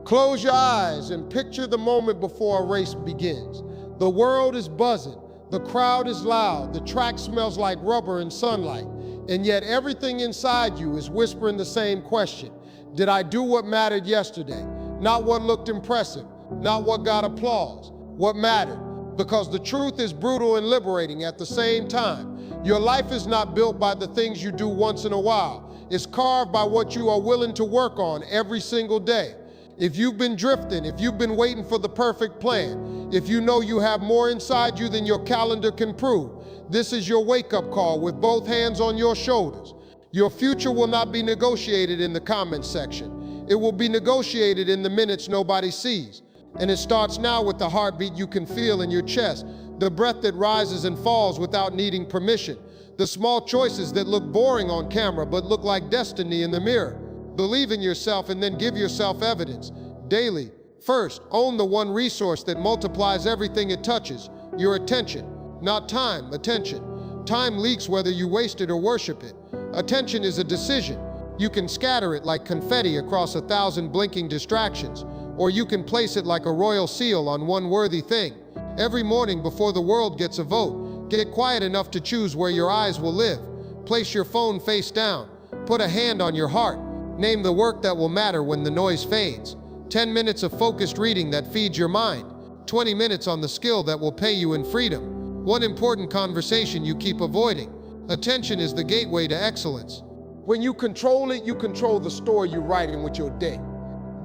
Close your eyes and picture the moment before a race begins. The world is buzzing, the crowd is loud, the track smells like rubber and sunlight, and yet everything inside you is whispering the same question. Did I do what mattered yesterday? Not what looked impressive, not what got applause, what mattered. Because the truth is brutal and liberating at the same time. Your life is not built by the things you do once in a while. It's carved by what you are willing to work on every single day. If you've been drifting, if you've been waiting for the perfect plan, if you know you have more inside you than your calendar can prove, this is your wake-up call with both hands on your shoulders. Your future will not be negotiated in the comments section. It will be negotiated in the minutes nobody sees. And it starts now with the heartbeat you can feel in your chest, the breath that rises and falls without needing permission, the small choices that look boring on camera but look like destiny in the mirror. Believe in yourself and then give yourself evidence daily. First, own the one resource that multiplies everything it touches, your attention. Not time, attention. Time leaks whether you waste it or worship it. Attention is a decision. You can scatter it like confetti across 1,000 blinking distractions, or you can place it like a royal seal on one worthy thing. Every morning before the world gets a vote, get quiet enough to choose where your eyes will live. Place your phone face down. Put a hand on your heart. Name the work that will matter when the noise fades. 10 minutes of focused reading that feeds your mind. 20 minutes on the skill that will pay you in freedom. One important conversation you keep avoiding. Attention is the gateway to excellence. When you control it, you control the story you're writing with your day.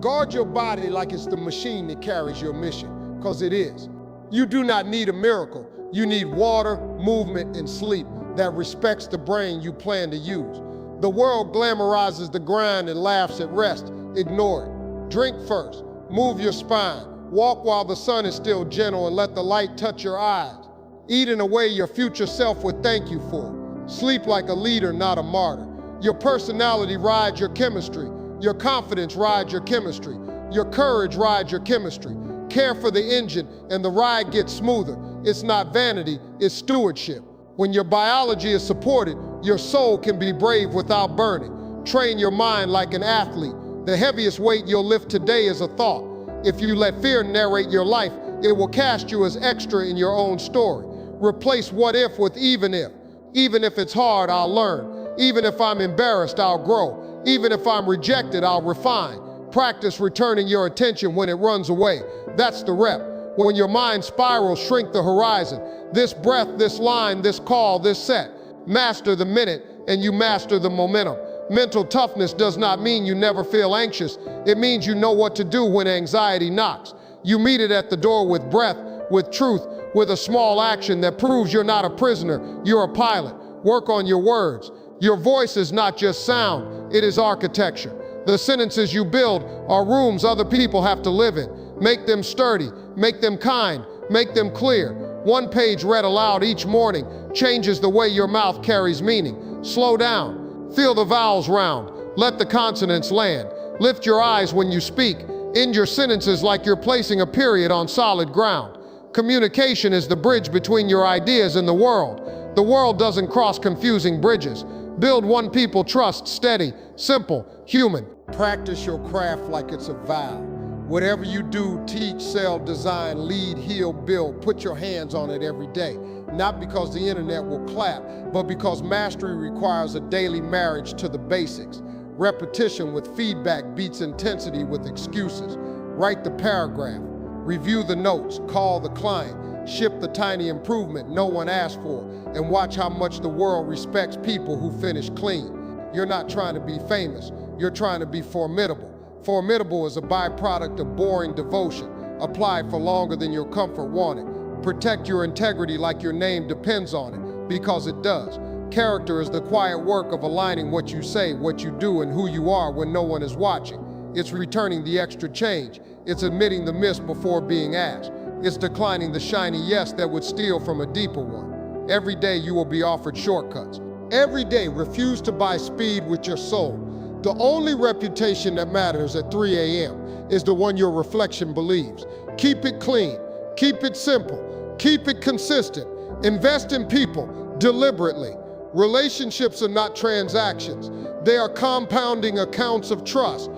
Guard your body like it's the machine that carries your mission, because it is. You do not need a miracle. You need water, movement, and sleep that respects the brain you plan to use. The world glamorizes the grind and laughs at rest. Ignore it. Drink first. Move your spine. Walk while the sun is still gentle and let the light touch your eyes. Eat in a way your future self would thank you for. Sleep like a leader, not a martyr. Your personality rides your chemistry. Your confidence rides your chemistry. Your courage rides your chemistry. Care for the engine and the ride gets smoother. It's not vanity, it's stewardship. When your biology is supported, your soul can be brave without burning. Train your mind like an athlete. The heaviest weight you'll lift today is a thought. If you let fear narrate your life, it will cast you as extra in your own story. Replace what if with even if. Even if it's hard, I'll learn. Even if I'm embarrassed, I'll grow. Even if I'm rejected, I'll refine. Practice returning your attention when it runs away. That's the rep. When your mind spirals, shrink the horizon. This breath, this line, this call, this set. Master the minute and you master the momentum. Mental toughness does not mean you never feel anxious. It means you know what to do when anxiety knocks. You meet it at the door with breath, with truth, with a small action that proves you're not a prisoner, you're a pilot. Work on your words. Your voice is not just sound, it is architecture. The sentences you build are rooms other people have to live in. Make them sturdy, make them kind, make them clear. One page read aloud each morning changes the way your mouth carries meaning. Slow down, feel the vowels round, let the consonants land. Lift your eyes when you speak, end your sentences like you're placing a period on solid ground. Communication is the bridge between your ideas and the world. The world doesn't cross confusing bridges. Build one people trust, steady, simple, human. Practice your craft like it's a vow. Whatever you do, teach, sell, design, lead, heal, build, put your hands on it every day. Not because the internet will clap, but because mastery requires a daily marriage to the basics. Repetition with feedback beats intensity with excuses. Write the paragraph, review the notes, call the client, ship the tiny improvement no one asked for, and watch how much the world respects people who finish clean. You're not trying to be famous, you're trying to be formidable. Formidable is a byproduct of boring devotion, applied for longer than your comfort wanted. Protect your integrity like your name depends on it, because it does. Character is the quiet work of aligning what you say, what you do, and who you are when no one is watching. It's returning the extra change. It's admitting the miss before being asked. It's declining the shiny yes that would steal from a deeper one. Every day you will be offered shortcuts. Every day refuse to buy speed with your soul. The only reputation that matters at 3 a.m. is the one your reflection believes. Keep it clean, keep it simple, keep it consistent. Invest in people deliberately. Relationships are not transactions. They are compounding accounts of trust.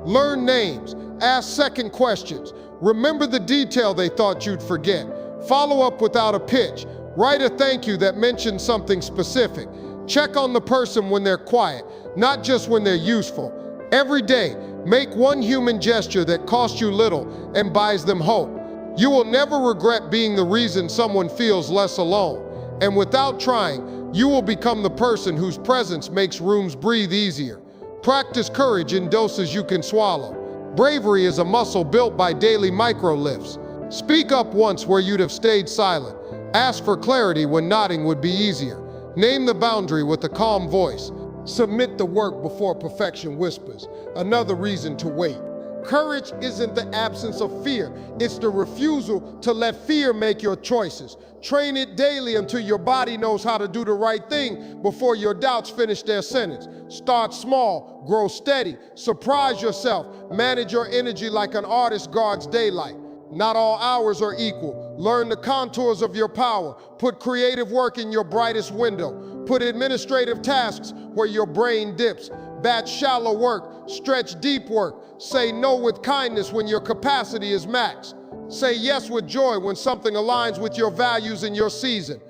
Learn names, Ask second questions. Remember the detail they thought you'd forget. Follow up without a pitch. Write a thank you that mentions something specific. Check on the person when they're quiet, not just when they're useful. Every day, make one human gesture that costs you little and buys them hope. You will never regret being the reason someone feels less alone. And without trying, you will become the person whose presence makes rooms breathe easier. Practice courage in doses you can swallow. Bravery is a muscle built by daily micro lifts. Speak up once where you'd have stayed silent. Ask for clarity when nodding would be easier. Name the boundary with a calm voice. Submit the work before perfection whispers. Another reason to wait. Courage isn't the absence of fear. It's the refusal to let fear make your choices. Train it daily until your body knows how to do the right thing before your doubts finish their sentence. Start small, grow steady, surprise yourself, manage your energy like an artist guards daylight. Not all hours are equal. Learn the contours of your power. Put creative work in your brightest window. Put administrative tasks where your brain dips. Batch shallow work, stretch deep work. Say no with kindness when your capacity is max. Say yes with joy when something aligns with your values in your season.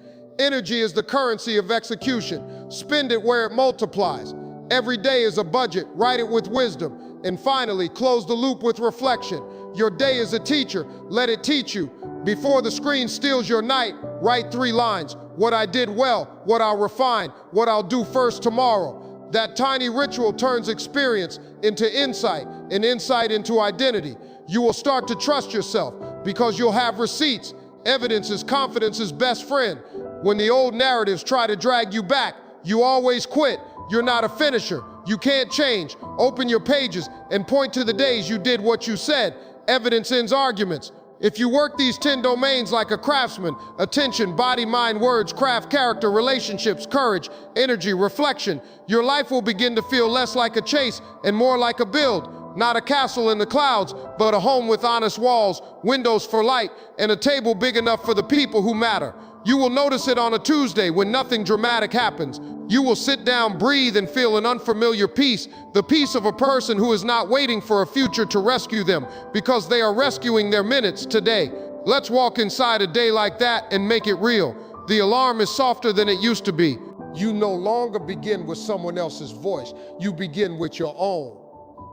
Energy is the currency of execution. Spend it where it multiplies. Every day is a budget. Write it with wisdom. And finally, close the loop with reflection. Your day is a teacher. Let it teach you. Before the screen steals your night, write 3 lines. What I did well, what I'll refine, what I'll do first tomorrow. That tiny ritual turns experience into insight, and insight into identity. You will start to trust yourself because you'll have receipts. Evidence is confidence's best friend. When the old narratives try to drag you back, you always quit. You're not a finisher. You can't change. Open your pages and point to the days you did what you said. Evidence ends arguments. If you work these 10 domains like a craftsman, attention, body, mind, words, craft, character, relationships, courage, energy, reflection, your life will begin to feel less like a chase and more like a build. Not a castle in the clouds, but a home with honest walls, windows for light, and a table big enough for the people who matter. You will notice it on a Tuesday when nothing dramatic happens. You will sit down, breathe, and feel an unfamiliar peace, the peace of a person who is not waiting for a future to rescue them, because they are rescuing their minutes today. Let's walk inside a day like that and make it real. The alarm is softer than it used to be. You no longer begin with someone else's voice. You begin with your own.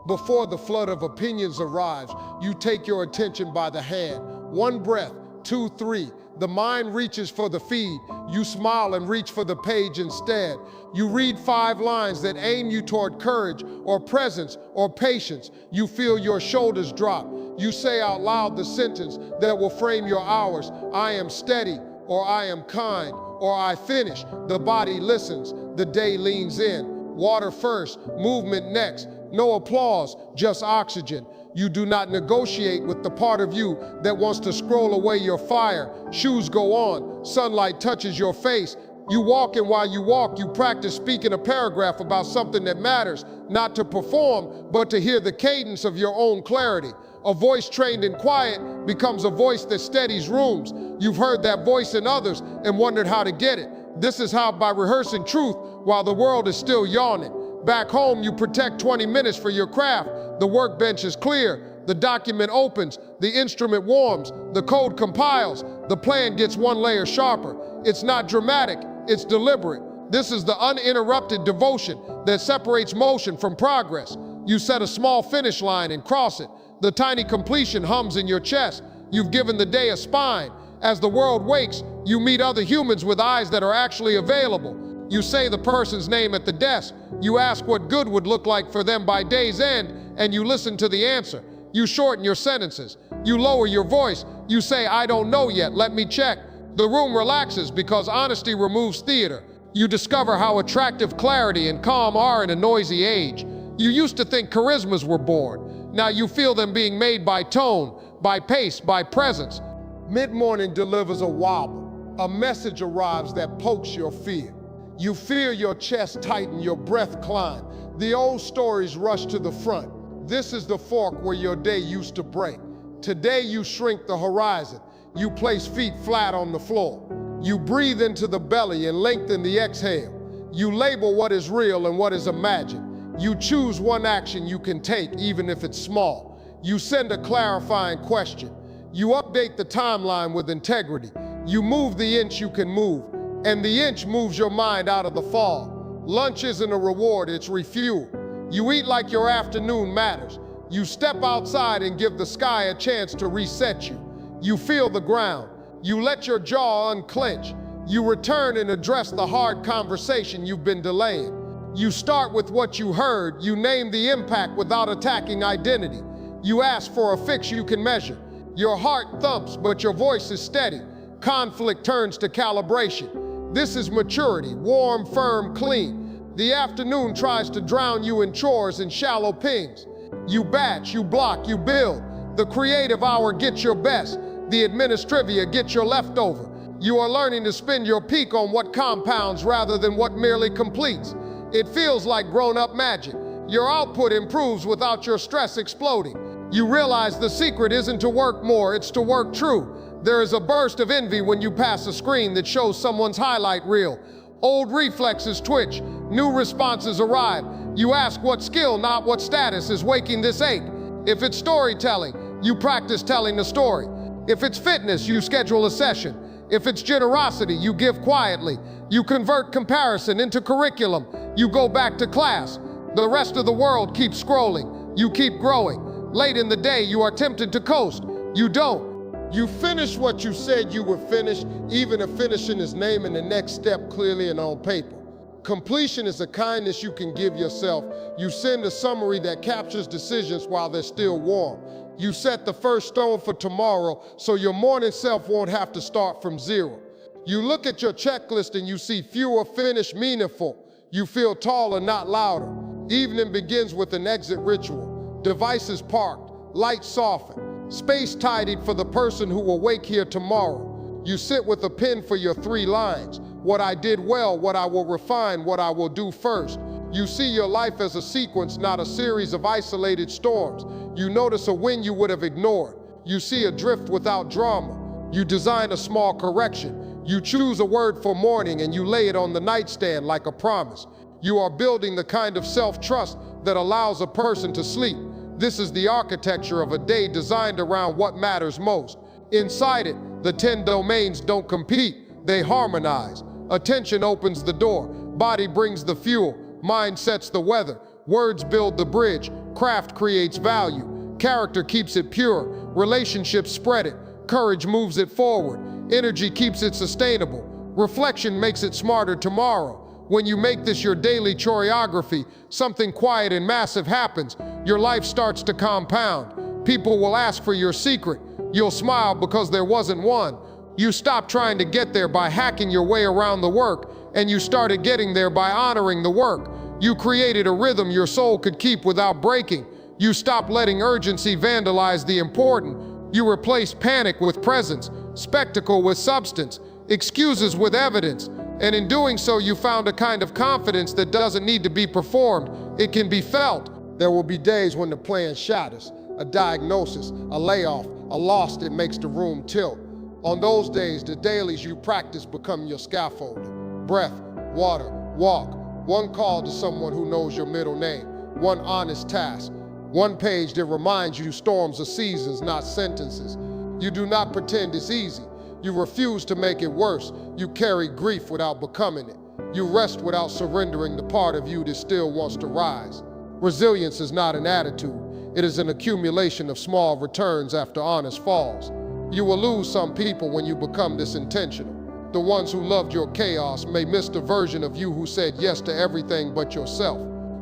Before the flood of opinions arrives, you take your attention by the hand. 1 breath, 2, 3. The mind reaches for the feed. You smile and reach for the page instead. You read 5 lines that aim you toward courage or presence or patience. You feel your shoulders drop. You say out loud the sentence that will frame your hours. I am steady, or I am kind, or I finish. The body listens. The day leans in. Water first, movement next. No applause, just oxygen. You do not negotiate with the part of you that wants to scroll away your fire. Shoes go on, sunlight touches your face. You walk, and while you walk, you practice speaking a paragraph about something that matters, not to perform, but to hear the cadence of your own clarity. A voice trained in quiet becomes a voice that steadies rooms. You've heard that voice in others and wondered how to get it. This is how, by rehearsing truth while the world is still yawning. Back home, you protect 20 minutes for your craft. The workbench is clear. The document opens. The instrument warms. The code compiles. The plan gets 1 layer sharper. It's not dramatic. It's deliberate. This is the uninterrupted devotion that separates motion from progress. You set a small finish line and cross it. The tiny completion hums in your chest. You've given the day a spine. As the world wakes, you meet other humans with eyes that are actually available. You say the person's name at the desk. You ask what good would look like for them by day's end, and you listen to the answer. You shorten your sentences. You lower your voice. You say, I don't know yet, let me check. The room relaxes because honesty removes theater. You discover how attractive clarity and calm are in a noisy age. You used to think charismas were born. Now you feel them being made by tone, by pace, by presence. Mid-morning delivers a wobble. A message arrives that pokes your fear. You feel your chest tighten, your breath climb. The old stories rush to the front. This is the fork where your day used to break. Today you shrink the horizon. You place feet flat on the floor. You breathe into the belly and lengthen the exhale. You label what is real and what is imagined. You choose one action you can take, even if it's small. You send a clarifying question. You update the timeline with integrity. You move the inch you can move, and the inch moves your mind out of the fog. Lunch isn't a reward, it's refuel. You eat like your afternoon matters. You step outside and give the sky a chance to reset you. You feel the ground. You let your jaw unclench. You return and address the hard conversation you've been delaying. You start with what you heard. You name the impact without attacking identity. You ask for a fix you can measure. Your heart thumps, but your voice is steady. Conflict turns to calibration. This is maturity, warm, firm, clean. The afternoon tries to drown you in chores and shallow pings. You batch, you block, you build. The creative hour gets your best. The administrivia gets your leftover. You are learning to spend your peak on what compounds rather than what merely completes. It feels like grown-up magic. Your output improves without your stress exploding. You realize the secret isn't to work more, it's to work true. There is a burst of envy when you pass a screen that shows someone's highlight reel. Old reflexes twitch, new responses arrive. You ask what skill, not what status, is waking this ache. If it's storytelling, you practice telling the story. If it's fitness, you schedule a session. If it's generosity, you give quietly. You convert comparison into curriculum. You go back to class. The rest of the world keeps scrolling. You keep growing. Late in the day, you are tempted to coast. You don't. You finish what you said you would finish, even if finishing is naming the next step clearly and on paper. Completion is a kindness you can give yourself. You send a summary that captures decisions while they're still warm. You set the first stone for tomorrow so your morning self won't have to start from zero. You look at your checklist and you see fewer finished meaningful. You feel taller, not louder. Evening begins with an exit ritual. Devices parked, lights softened, space tidied for the person who will wake here tomorrow. You sit with a pen for your 3 lines. What I did well, what I will refine, what I will do first. You see your life as a sequence, not a series of isolated storms. You notice a win you would have ignored. You see a drift without drama. You design a small correction. You choose a word for morning and you lay it on the nightstand like a promise. You are building the kind of self-trust that allows a person to sleep. This is the architecture of a day designed around what matters most. Inside it, the 10 domains don't compete, they harmonize. Attention opens the door, body brings the fuel, mind sets the weather, words build the bridge, craft creates value, character keeps it pure, relationships spread it, courage moves it forward, energy keeps it sustainable, reflection makes it smarter tomorrow. When you make this your daily choreography, something quiet and massive happens. Your life starts to compound. People will ask for your secret. You'll smile because there wasn't one. You stop trying to get there by hacking your way around the work, and you started getting there by honoring the work. You created a rhythm your soul could keep without breaking. You stopped letting urgency vandalize the important. You replaced panic with presence, spectacle with substance, excuses with evidence. And in doing so, you found a kind of confidence that doesn't need to be performed. It can be felt. There will be days when the plan shatters, a diagnosis, a layoff, a loss that makes the room tilt. On those days, the dailies you practice become your scaffolding. Breath, water, walk. One call to someone who knows your middle name. One honest task. One page that reminds you storms are seasons, not sentences. You do not pretend it's easy. You refuse to make it worse. You carry grief without becoming it. You rest without surrendering the part of you that still wants to rise. Resilience is not an attitude. It is an accumulation of small returns after honest falls. You will lose some people when you become this intentional. The ones who loved your chaos may miss the version of you who said yes to everything but yourself.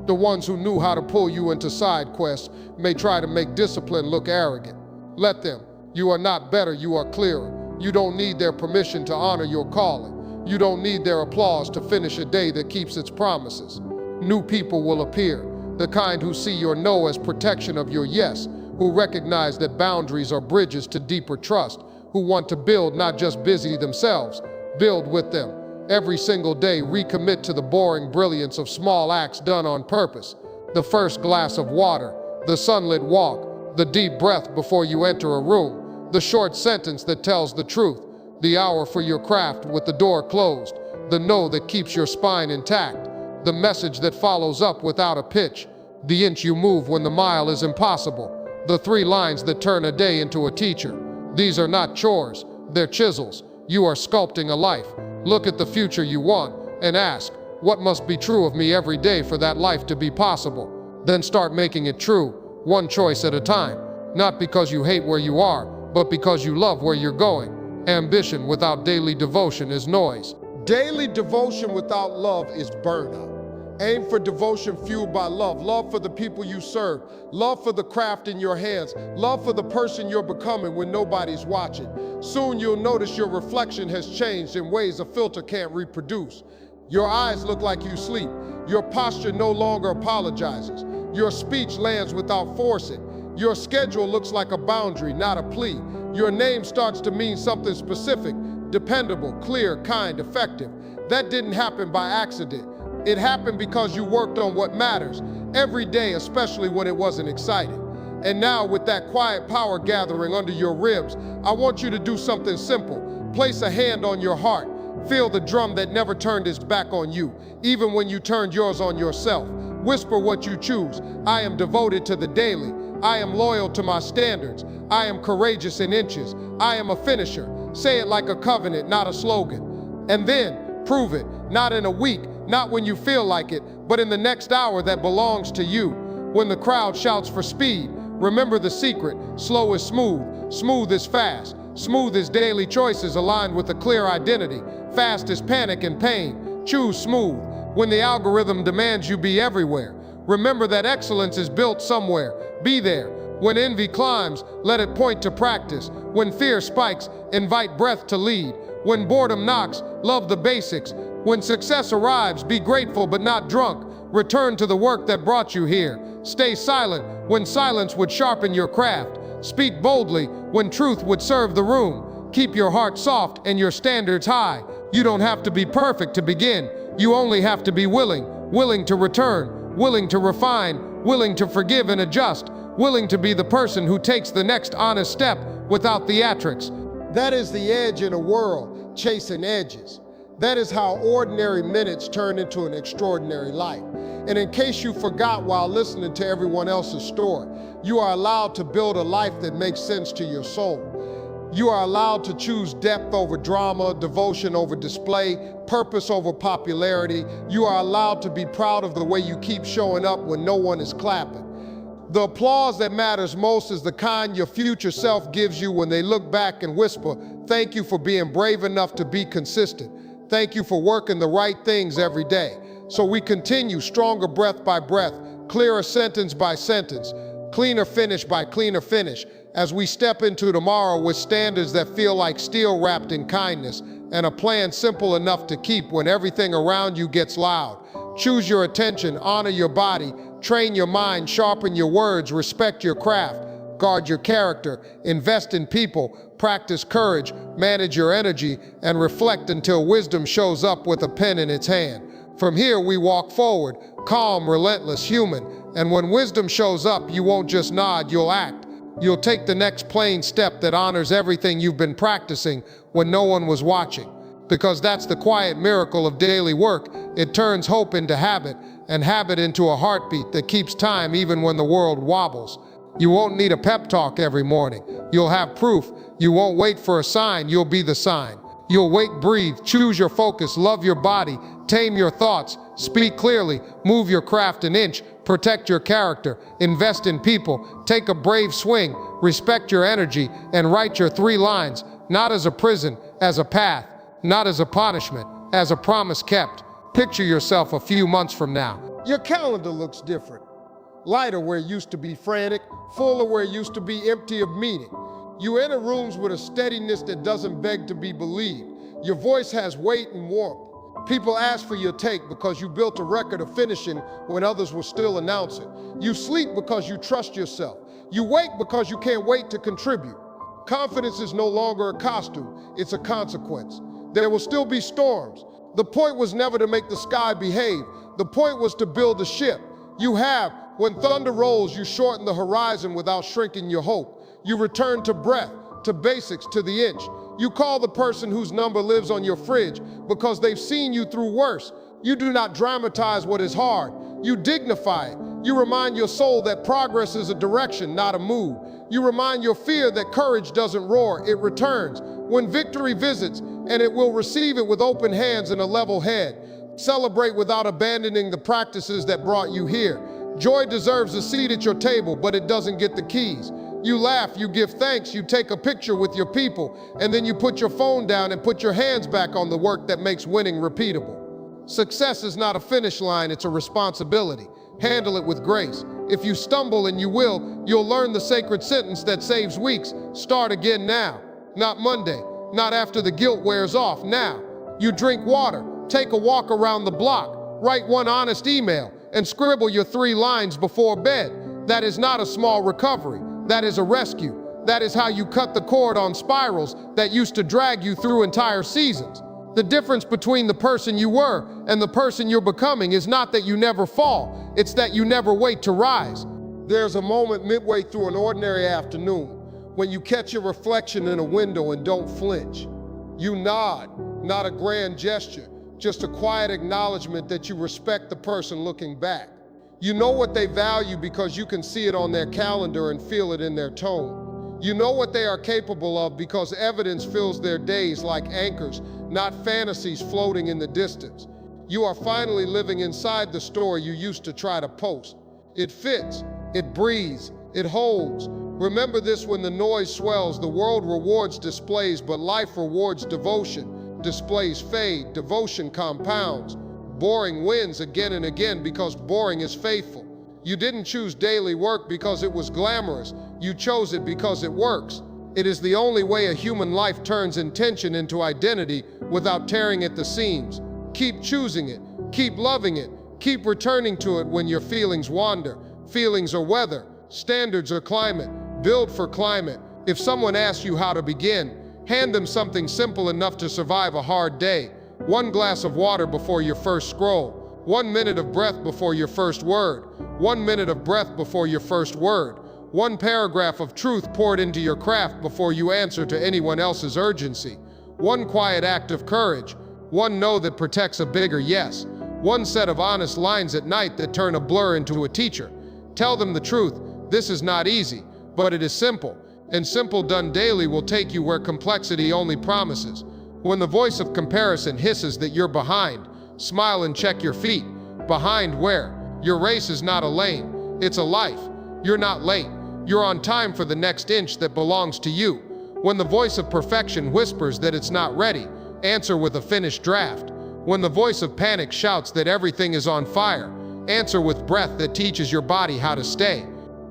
The ones who knew how to pull you into side quests may try to make discipline look arrogant. Let them. You are not better, you are clearer. You don't need their permission to honor your calling. You don't need their applause to finish a day that keeps its promises. New people will appear, the kind who see your no as protection of your yes, who recognize that boundaries are bridges to deeper trust, who want to build, not just busy themselves, build with them. Every single day, recommit to the boring brilliance of small acts done on purpose. The first glass of water, the sunlit walk, the deep breath before you enter a room, the short sentence that tells the truth, the hour for your craft with the door closed, the no that keeps your spine intact, the message that follows up without a pitch, the inch you move when the mile is impossible, The 3 lines that turn a day into a teacher. These are not chores, they're chisels. You are sculpting a life. Look at the future you want and ask, what must be true of me every day for that life to be possible? Then start making it true, one choice at a time. Not because you hate where you are, but because you love where you're going. Ambition without daily devotion is noise. Daily devotion without love is burnout. Aim for devotion fueled by love. Love for the people you serve. Love for the craft in your hands. Love for the person you're becoming when nobody's watching. Soon you'll notice your reflection has changed in ways a filter can't reproduce. Your eyes look like you sleep. Your posture no longer apologizes. Your speech lands without forcing. Your schedule looks like a boundary, not a plea. Your name starts to mean something specific, dependable, clear, kind, effective. That didn't happen by accident. It happened because you worked on what matters every day, especially when it wasn't exciting. And now, with that quiet power gathering under your ribs, I want you to do something simple. Place a hand on your heart. Feel the drum that never turned its back on you, even when you turned yours on yourself. Whisper what you choose. I am devoted to the daily. I am loyal to my standards. I am courageous in inches. I am a finisher. Say it like a covenant, not a slogan. And then prove it, not in a week, not when you feel like it, but in the next hour that belongs to you. When the crowd shouts for speed, remember the secret. Slow is smooth, smooth is fast. Smooth is daily choices aligned with a clear identity. Fast is panic and pain. Choose smooth. When the algorithm demands you be everywhere, remember that excellence is built somewhere. Be there. When envy climbs, let it point to practice. When fear spikes, invite breath to lead. When boredom knocks, love the basics. When success arrives, be grateful but not drunk. Return to the work that brought you here. Stay silent when silence would sharpen your craft. Speak boldly when truth would serve the room. Keep your heart soft and your standards high. You don't have to be perfect to begin. You only have to be willing to return, willing to refine, willing to forgive and adjust, willing to be the person who takes the next honest step without theatrics. That is the edge in a world chasing edges. That is how ordinary minutes turn into an extraordinary life. And in case you forgot while listening to everyone else's story, you are allowed to build a life that makes sense to your soul. You are allowed to choose depth over drama, devotion over display, purpose over popularity. You are allowed to be proud of the way you keep showing up when no one is clapping. The applause that matters most is the kind your future self gives you when they look back and whisper, "Thank you for being brave enough to be consistent. Thank you for working the right things every day." So we continue stronger breath by breath, clearer sentence by sentence, cleaner finish by cleaner finish, as we step into tomorrow with standards that feel like steel wrapped in kindness and a plan simple enough to keep when everything around you gets loud. Choose your attention, honor your body, train your mind, sharpen your words, respect your craft, guard your character, invest in people, practice courage, manage your energy, and reflect until wisdom shows up with a pen in its hand. From here we walk forward, calm, relentless, human, and when wisdom shows up, you won't just nod, you'll act. You'll take the next plain step that honors everything you've been practicing when no one was watching. Because that's the quiet miracle of daily work. It turns hope into habit, and habit into a heartbeat that keeps time even when the world wobbles. You won't need a pep talk every morning. You'll have proof. You won't wait for a sign, you'll be the sign. You'll wait, breathe, choose your focus, love your body, tame your thoughts, speak clearly, move your craft an inch, protect your character, invest in people, take a brave swing, respect your energy, and write your 3 lines, not as a prison, as a path, not as a punishment, as a promise kept. Picture yourself a few months from now. Your calendar looks different. Lighter where it used to be frantic, fuller where it used to be empty of meaning. You enter rooms with a steadiness that doesn't beg to be believed. Your voice has weight and warmth. People ask for your take because you built a record of finishing when others were still announcing. You sleep because you trust yourself. You wake because you can't wait to contribute. Confidence is no longer a costume, it's a consequence. There will still be storms. The point was never to make the sky behave. The point was to build a ship. You have. When thunder rolls, you shorten the horizon without shrinking your hope. You return to breath, to basics, to the inch. You call the person whose number lives on your fridge because they've seen you through worse. You do not dramatize what is hard. You dignify it. You remind your soul that progress is a direction, not a mood. You remind your fear that courage doesn't roar, it returns. When victory visits, and it will receive it with open hands and a level head. Celebrate without abandoning the practices that brought you here. Joy deserves a seat at your table, but it doesn't get the keys. You laugh, you give thanks, you take a picture with your people, and then you put your phone down and put your hands back on the work that makes winning repeatable. Success is not a finish line, it's a responsibility. Handle it with grace. If you stumble, and you will, you'll learn the sacred sentence that saves weeks. Start again now, not Monday, not after the guilt wears off, now. You drink water, take a walk around the block, write one honest email, and scribble your 3 lines before bed. That is not a small recovery, that is a rescue. That is how you cut the cord on spirals that used to drag you through entire seasons. The difference between the person you were and the person you're becoming is not that you never fall, it's that you never wait to rise. There's a moment midway through an ordinary afternoon when you catch your reflection in a window and don't flinch. You nod, not a grand gesture, just a quiet acknowledgement that you respect the person looking back. You know what they value because you can see it on their calendar and feel it in their tone. You know what they are capable of because evidence fills their days like anchors, not fantasies floating in the distance. You are finally living inside the story you used to try to post. It fits, it breathes, it holds. Remember this: when the noise swells, the world rewards displays, but life rewards devotion. Displays fade, devotion compounds. Boring wins again and again because boring is faithful. You didn't choose daily work because it was glamorous. You chose it because it works. It is the only way a human life turns intention into identity without tearing at the seams. Keep choosing it, keep loving it, keep returning to it when your feelings wander. Feelings are weather, standards are climate. Build for climate. If someone asks you how to begin, hand them something simple enough to survive a hard day. 1 glass of water before your first scroll. 1 minute of breath before your first word. 1 minute of breath before your first word. 1 paragraph of truth poured into your craft before you answer to anyone else's urgency. 1 quiet act of courage. 1 no that protects a bigger yes. 1 set of honest lines at night that turn a blur into a teacher. Tell them the truth. This is not easy, but it is simple. And simple done daily will take you where complexity only promises. When the voice of comparison hisses that you're behind, smile and check your feet. Behind where? Your race is not a lane, it's a life. You're not late. You're on time for the next inch that belongs to you. When the voice of perfection whispers that it's not ready, answer with a finished draft. When the voice of panic shouts that everything is on fire, answer with breath that teaches your body how to stay.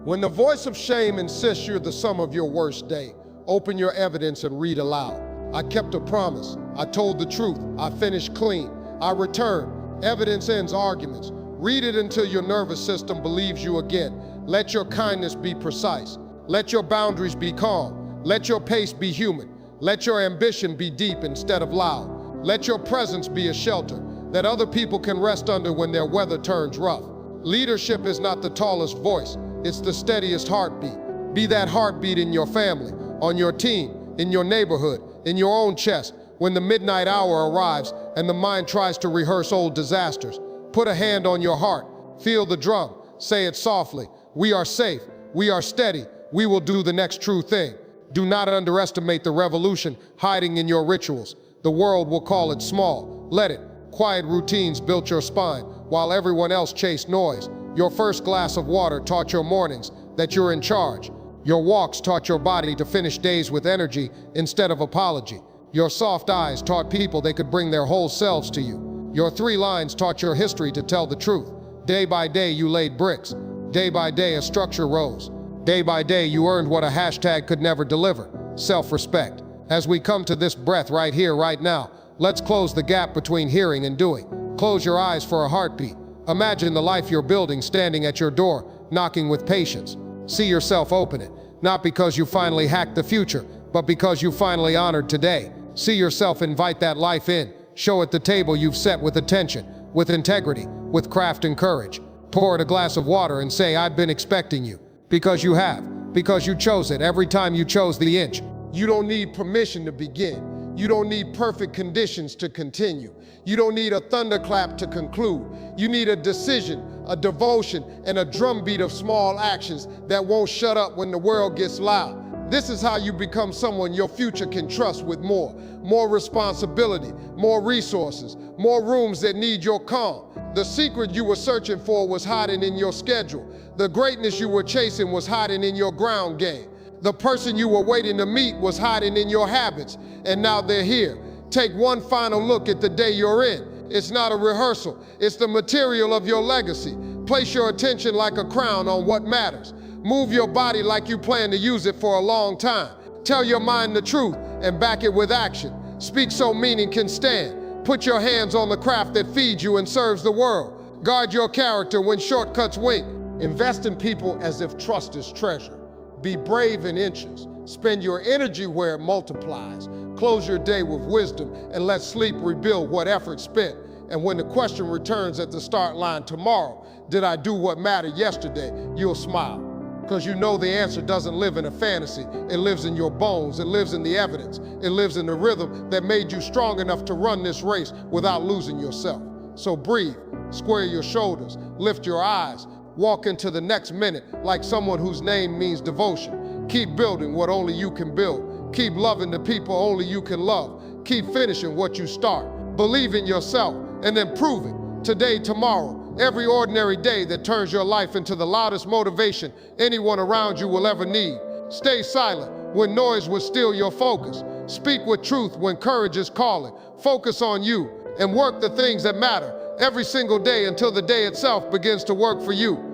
When the voice of shame insists you're the sum of your worst day, open your evidence and read aloud. I kept a promise. I told the truth. I finished clean. I returned. Evidence ends arguments. Read it until your nervous system believes you again. Let your kindness be precise. Let your boundaries be calm. Let your pace be human. Let your ambition be deep instead of loud. Let your presence be a shelter that other people can rest under when their weather turns rough. Leadership is not the tallest voice. It's the steadiest heartbeat. Be that heartbeat in your family, on your team, in your neighborhood, in your own chest. When the midnight hour arrives and the mind tries to rehearse old disasters, put a hand on your heart, feel the drum, say it softly. We are safe, we are steady, we will do the next true thing. Do not underestimate the revolution hiding in your rituals. The world will call it small. Let it. Quiet routines built your spine while everyone else chased noise. Your first glass of water taught your mornings that you're in charge. Your walks taught your body to finish days with energy instead of apology. Your soft eyes taught people they could bring their whole selves to you. Your 3 lines taught your history to tell the truth. Day by day you laid bricks. Day by day a structure rose. Day by day you earned what a hashtag could never deliver: self-respect. As we come to this breath right here, right now, let's close the gap between hearing and doing. Close your eyes for a heartbeat. Imagine the life you're building standing at your door, knocking with patience. See yourself open it, not because you finally hacked the future, but because you finally honored today. See yourself invite that life in. Show it the table you've set with attention, with integrity, with craft and courage. Pour it a glass of water and say, I've been expecting you. Because you have. Because you chose it every time you chose the inch. You don't need permission to begin. You don't need perfect conditions to continue. You don't need a thunderclap to conclude. You need a decision a devotion, and a drumbeat of small actions that won't shut up when the world gets loud. This is how you become someone your future can trust with more responsibility, more resources, more rooms that need your calm. The secret you were searching for was hiding in your schedule. The greatness you were chasing was hiding in your ground game. The person you were waiting to meet was hiding in your habits, and now they're here. Take one final look at the day you're in. It's not a rehearsal, it's the material of your legacy. Place your attention like a crown on what matters. Move your body like you plan to use it for a long time. Tell your mind the truth and back it with action. Speak so meaning can stand. Put your hands on the craft that feeds you and serves the world. Guard your character when shortcuts wink. Invest in people as if trust is treasure. Be brave in inches. Spend your energy where it multiplies. Close your day with wisdom and let sleep rebuild what effort spent. And when the question returns at the start line tomorrow, did I do what mattered yesterday? You'll smile. Because you know the answer doesn't live in a fantasy. It lives in your bones. It lives in the evidence. It lives in the rhythm that made you strong enough to run this race without losing yourself. So breathe, square your shoulders, lift your eyes, walk into the next minute like someone whose name means devotion. Keep building what only you can build. Keep loving the people only you can love. Keep finishing what you start. Believe in yourself and then prove it. Today, tomorrow, every ordinary day that turns your life into the loudest motivation anyone around you will ever need. Stay silent when noise will steal your focus. Speak with truth when courage is calling. Focus on you and work the things that matter every single day until the day itself begins to work for you.